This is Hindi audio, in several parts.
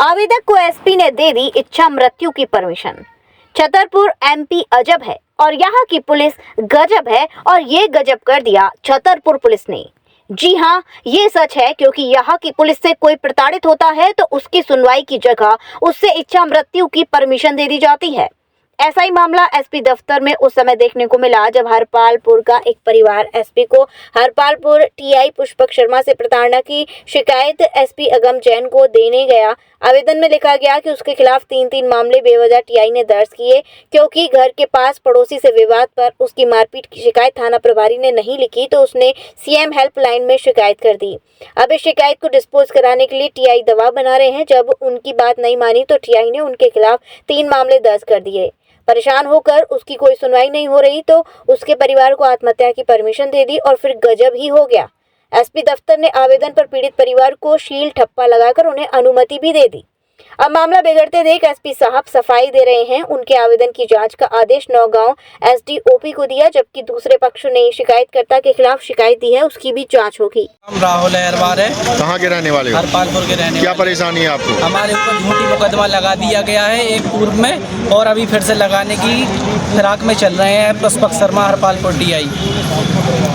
आवेदक को एसपी ने दे दी इच्छा मृत्यु की परमिशन। छतरपुर एमपी अजब है और यहाँ की पुलिस गजब है, और ये गजब कर दिया छतरपुर पुलिस ने। जी हाँ, ये सच है, क्योंकि यहाँ की पुलिस से कोई प्रताड़ित होता है तो उसकी सुनवाई की जगह उससे इच्छा मृत्यु की परमिशन दे दी जाती है। ऐसा ही मामला एसपी दफ्तर में उस समय देखने को मिला जब हरपालपुर का एक परिवार एसपी को हरपालपुर टीआई पुष्पक शर्मा से प्रताड़ना की शिकायत एसपी अगम जैन को देने गया। आवेदन में लिखा गया कि उसके खिलाफ 3 मामले बेवजह टीआई ने दर्ज किए, क्योंकि घर के पास पड़ोसी से विवाद पर उसकी मारपीट की शिकायत थाना प्रभारी ने नहीं लिखी तो उसने सीएम हेल्पलाइन में शिकायत कर दी। अब इस शिकायत को डिस्पोज कराने के लिए टीआई दबाव बना रहे हैं। जब उनकी बात नहीं मानी तो टीआई ने उनके खिलाफ 3 मामले दर्ज कर दिए। परेशान होकर उसकी कोई सुनवाई नहीं हो रही तो उसके परिवार को आत्महत्या की परमिशन दे दी, और फिर गजब ही हो गया। एसपी दफ्तर ने आवेदन पर पीड़ित परिवार को शील ठप्पा लगाकर उन्हें अनुमति भी दे दी। अब मामला बिगड़ते देख एसपी साहब सफाई दे रहे हैं। उनके आवेदन की जांच का आदेश नौगांव एसडीओपी को दिया, जबकि दूसरे पक्ष ने शिकायतकर्ता के खिलाफ शिकायत दी है, उसकी भी जांच होगी। हम राहुल अहरवार है। कहाँ के रहने वाले हो? हरपालपुर के रहने। क्या परेशानी है आपको? हमारे ऊपर झूठी मुकदमा लगा दिया गया है एक पूर्व में, और अभी फिर से लगाने की फिराक में चल रहे हैं पुष्पक शर्मा हरपालपुर टीआई।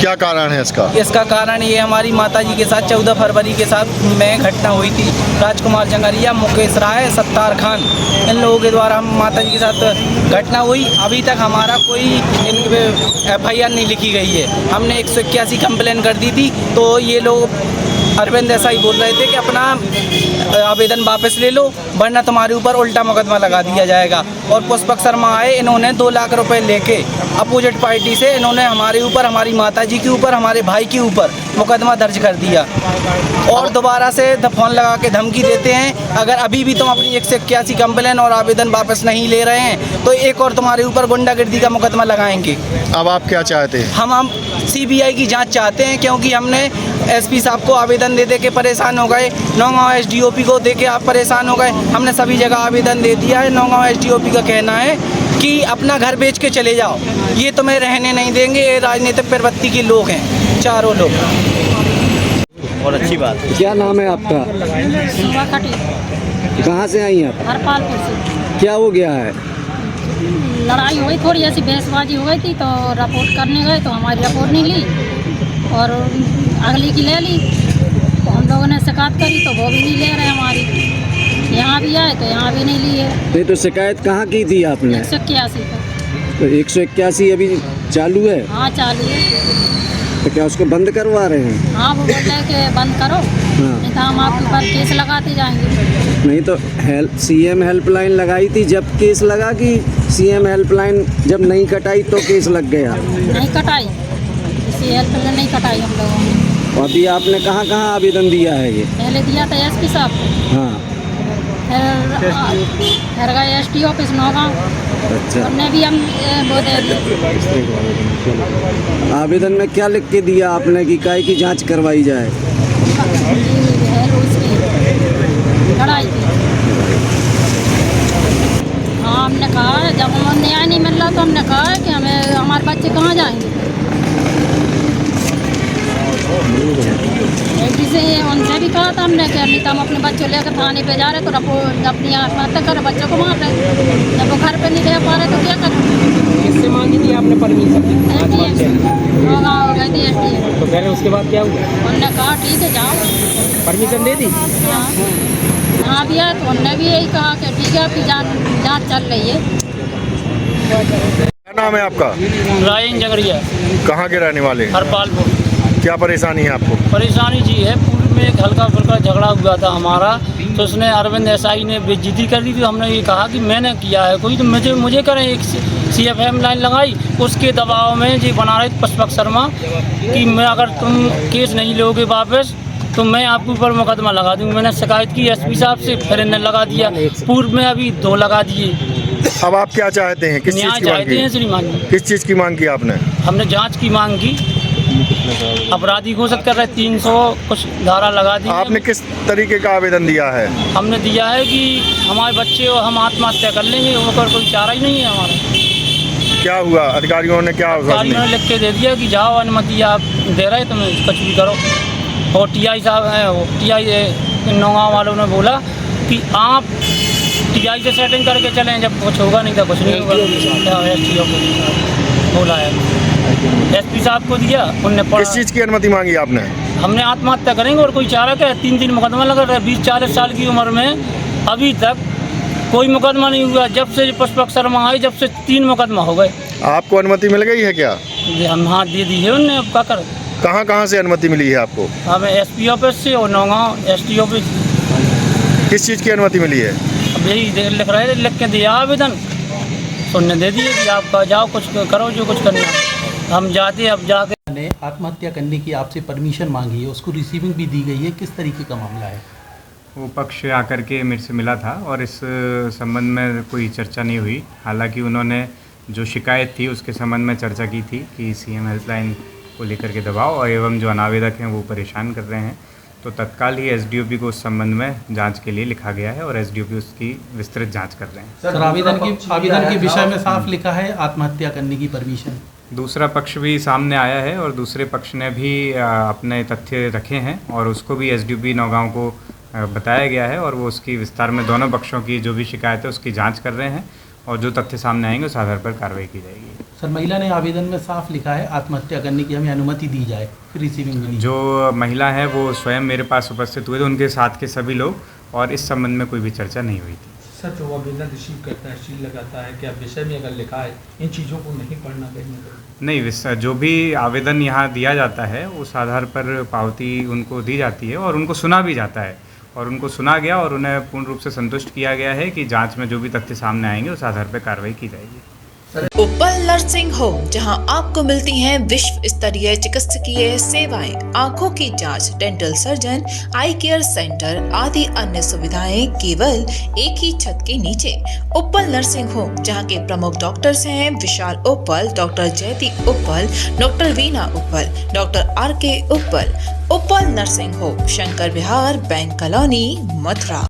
क्या कारण है इसका? इसका कारण ये हमारी माताजी के साथ 14 फरवरी के साथ में घटना हुई थी। राजकुमार जंगरिया, मुकेश राय, सत्तार खान, इन लोगों के द्वारा हम माताजी के साथ घटना हुई। अभी तक हमारा कोई FIR नहीं लिखी गई है। हमने 181 कंप्लेन कर दी थी, तो ये लोग अरविंद ऐसा ही बोल रहे थे कि अपना आवेदन वापस ले लो वरना तुम्हारे ऊपर उल्टा मुकदमा लगा दिया जाएगा। और पुष्पक शर्मा आए, इन्होंने 2 लाख रुपए लेके अपोजिट पार्टी से इन्होंने हमारे ऊपर, हमारी माताजी के ऊपर, हमारे भाई के ऊपर मुकदमा दर्ज कर दिया, और दोबारा से फ़ोन लगा के धमकी देते हैं अगर अभी भी तुम अपनी 181 कंप्लेन और आवेदन वापस नहीं ले रहे हैं तो एक और तुम्हारे ऊपर गुंडागर्दी का मुकदमा लगाएंगे। अब आप क्या चाहते हैं? हम CBI की जांच चाहते हैं, क्योंकि हमने एसपी साहब को आवेदन दे के परेशान हो गए, नौगांव SDOP को दे के आप परेशान हो गए। हमने सभी जगह आवेदन दे दिया है। नौगांव SDOP का कहना है कि अपना घर बेच के चले जाओ, ये तुम्हें रहने नहीं देंगे। ये राजनीतिक प्रवृत्ति के लोग हैं, चारों लोग। और अच्छी बात है। क्या नाम है आपका? कहाँ से आई आप? हरपालपुर से। क्या हो गया है? लड़ाई हुई, थोड़ी ऐसी बहसबाजी हो गई थी, तो रिपोर्ट करने गए तो हमारी रिपोर्ट नहीं ली और अगली की ले ली। तो हम लोगों ने शिकायत करी तो वो भी नहीं ले रहे हमारी। यहाँ भी आए तो यहाँ भी नहीं लिए। नहीं तो शिकायत कहाँ की थी आपने? 181 पर। तो 181 अभी चालू है? हाँ चालू है। तो क्या उसको बंद करवा रहे हैं? हाँ, वो बोल रहे कि बंद करो, नहीं तो हम आपके ऊपर केस लगाते जाएंगे। नहीं तो CM हेल्पलाइन लगाई थी जब केस लगा, कि CM हेल्पलाइन जब नहीं कटाई तो केस लग गया? नहीं कटाई, इसी हेल्पलाइन नहीं कटाई हम लोगों ने। अभी आपने कहाँ आवेदन दिया है ये? पहले दिया था SP साहब को। हाँ, फिर गए ST ऑफिस नौगांव। अच्छा। उन्हें भी हम वो दे दिए। आवेदन में क्या लिख के दिया आपने कि काय की जांच करवाई जाए? है उसकी लड़ाई की। हाँ, हमने कहा है, जब हमें न्याय नहीं मिल रहा तो हमने कहा है कि हमें हमारे बच्चे कहाँ जाएंगे। से उनसे भी कहा था हमने कि नहीं तो हम अपने बच्चों लेकर थाने पे जा रहे तो अपनी आत्महत्या कर, बच्चों को मार रहे। जब वो घर पे नहीं रह पा रहे तो क्या करें? किससे मांगी थी आपने परमिशन? हो गई थी ST। तो फिर उसके बाद क्या हुआ? उन्होंने कहा ठीक है जाओ, परमिशन दे दी। हाँ, यहाँ भी है तो उन्होंने भी यही कहा कि ठीक है आपकी जाँच चल रही है। क्या नाम है आपका? रायन जंगरिया। कहाँ के रहने वाले? हरपालपुर। क्या परेशानी है आपको? परेशानी जी है, पूर्व में एक हल्का फुल्का झगड़ा हुआ था हमारा, तो उसने अरविंद SI ने बेइज्जती कर दी थी। हमने ये कहा कि मैंने किया है कोई, तो मुझे करें। एक CFM लाइन लगाई, उसके दबाव में जी बना रहे पुष्पक शर्मा कि मैं अगर तुम केस नहीं लोगे वापस तो मैं आपके ऊपर मुकदमा लगा दूँगी। मैंने शिकायत की SP साहब से, फिर इन्हें लगा दिया। पूर्व में अभी 2 लगा दिए। अब आप क्या चाहते हैं? किस चीज़ की मांग चाहते हैं की? श्रीमान जी? किस चीज़ की मांग की आपने? हमने जांच की मांग की। अपराधी घोषित कर रहे, 300 कुछ धारा लगा दी। आपने किस तरीके का आवेदन दिया है? हमने दिया है कि हमारे बच्चे और हम आत्महत्या कर लेंगे, ऊपर कोई चारा ही नहीं है हमारा। क्या हुआ? अधिकारियों ने क्या अधिकारियों ने लिख के दे दिया कि जाओ, अनुमति आप दे रहे तुम्हें कुछ भी करो। और TI साहब हैं, TI नौगांव वालों ने बोला कि आप टीआई से सेटिंग करके चलें, जब कुछ होगा नहीं तो कुछ नहीं होगा। SDO को बोला है, SP साहब को दिया, उनने किस चीज़ की अनुमति मांगी आपने? हमने आत्महत्या करेंगे और कोई चारा क्या है। 3 मुकदमा लगा रहा है 20-40 साल की उम्र में, अभी तक कोई मुकदमा नहीं हुआ। जब से पुष्पक शर्मा आई, जब से 3 मुकदमा हो गए। आपको अनुमति मिल गई है क्या? हम हाथ दे दी है उनने, अब क्या कर। कहाँ से अनुमति मिली है आपको? हमें SP ऑफिस से और नौगांव ST ऑफिस। किस चीज़ की अनुमति मिली है? अब यही लिख रहे थे, लिख के दिया आवेदन, तो उनने दे दिए कि आप जाओ कुछ करो जो कुछ करना है। हम जाते अब जाके ने आत्महत्या करने की आपसे परमिशन मांगी है, उसको रिसीविंग भी दी गई है, किस तरीके का मामला है? वो पक्ष आकर के मेरे से मिला था और इस संबंध में कोई चर्चा नहीं हुई। हालांकि उन्होंने जो शिकायत थी उसके संबंध में चर्चा की थी कि CM हेल्पलाइन को लेकर के दबाव और एवं जो अनावेदक हैं वो परेशान कर रहे हैं, तो तत्काल ही SDOP को उस संबंध में जांच के लिए लिखा गया है और SDOP उसकी विस्तृत जांच कर रहे हैं। सर, आवेदन के विषय में साफ लिखा है आत्महत्या करने की परमिशन। दूसरा पक्ष भी सामने आया है और दूसरे पक्ष ने भी अपने तथ्य रखे हैं और उसको भी SDOP नौगांव को बताया गया है और वो उसकी विस्तार में दोनों पक्षों की जो भी शिकायत है उसकी जांच कर रहे हैं और जो तथ्य सामने आएंगे उस आधार पर कार्रवाई की जाएगी। सर, महिला ने आवेदन में साफ लिखा है आत्महत्या करने की हमें अनुमति दी जाए, फिर रिसीविंग मिली। जो महिला है वो स्वयं मेरे पास उपस्थित हुए थे, उनके साथ के सभी लोग, और इस संबंध में कोई भी चर्चा नहीं हुई थी। सर, जो आवेदन रिसीव करता है, सील लगाता है, क्या विषय में अगर लिखा है इन चीज़ों को नहीं पढ़ना कहीं? नहीं, जो भी आवेदन यहाँ दिया जाता है उस आधार पर पावती उनको दी जाती है और उनको सुना भी जाता है और उनको सुना गया और उन्हें पूर्ण रूप से संतुष्ट किया गया है कि जांच में जो भी तथ्य सामने आएंगे उस आधार पर कार्रवाई की जाएगी। उपल नर्सिंग होम, जहां आपको मिलती हैं विश्व स्तरीय चिकित्सकीय सेवाएं, आंखों की जांच, डेंटल सर्जन, आई केयर सेंटर आदि अन्य सुविधाएं केवल एक ही छत के नीचे। उपल नर्सिंग होम, जहां के प्रमुख डॉक्टर्स हैं विशाल उप्पल, डॉक्टर जयति उप्पल, डॉक्टर वीना उप्पल, डॉक्टर RK उप्पल। उपल नर्सिंग होम, शंकर विहार, बैंक कॉलोनी, मथुरा।